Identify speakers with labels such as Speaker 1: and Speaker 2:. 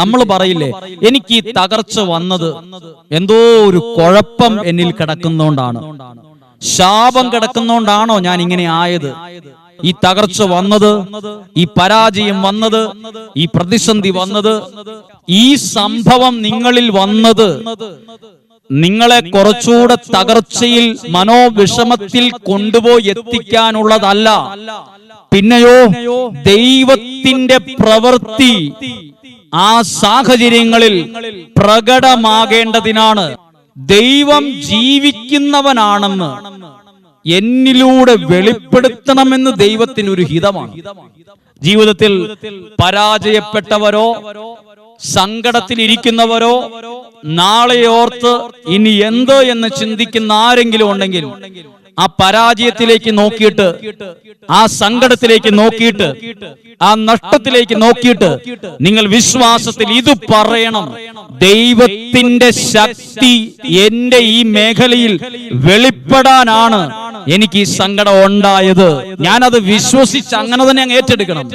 Speaker 1: നമ്മൾ പറയില്ലേ, എനിക്ക് ഈ തകർച്ച വന്നത് എന്തോ ഒരു കുഴപ്പം എന്നിൽ കിടക്കുന്നോണ്ടാണ്, ശാപം കിടക്കുന്നോണ്ടാണോ ഞാൻ ഇങ്ങനെ ആയത്? ഈ തകർച്ച വന്നത്, ഈ പരാജയം വന്നത്, ഈ പ്രതിസന്ധി വന്നത്, ഈ സംഭവം നിങ്ങളിൽ വന്നത് നിങ്ങളെ കുറച്ചുകൂടെ തകർച്ചയിൽ, മനോവിഷമത്തിൽ കൊണ്ടുപോയി എത്തിക്കാനുള്ളതല്ല. പിന്നെയോ ദൈവത്തിന്റെ പ്രവൃത്തി ആ സാഹചര്യങ്ങളിൽ പ്രകടമാകേണ്ടതിനാണ്. ദൈവം ജീവിക്കുന്നവനാണെന്ന് എന്നിലൂടെ വെളിപ്പെടുത്തണമെന്ന് ദൈവത്തിനൊരു ഹിതമാണ്. ജീവിതത്തിൽ പരാജയപ്പെട്ടവരോ സങ്കടത്തിലിരിക്കുന്നവരോ നാളെയോർത്ത് ഇനി എന്ത് എന്ന് ചിന്തിക്കുന്ന ആരെങ്കിലും ഉണ്ടെങ്കിൽ ആ പരാജയത്തിലേക്ക് നോക്കിയിട്ട്, ആ സങ്കടത്തിലേക്ക് നോക്കിയിട്ട്, ആ നഷ്ടത്തിലേക്ക് നോക്കിയിട്ട് നിങ്ങൾ വിശ്വാസത്തിൽ ഇത് പറയണം: ദൈവത്തിന്റെ ശക്തി എന്റെ ഈ മേഖലയിൽ വെളിപ്പെടാനാണ് എനിക്ക് ഈ സങ്കടം ഉണ്ടായത്. ഞാനത് വിശ്വസിച്ച് അങ്ങനെ തന്നെ അങ്ങ് ഏറ്റെടുക്കണം.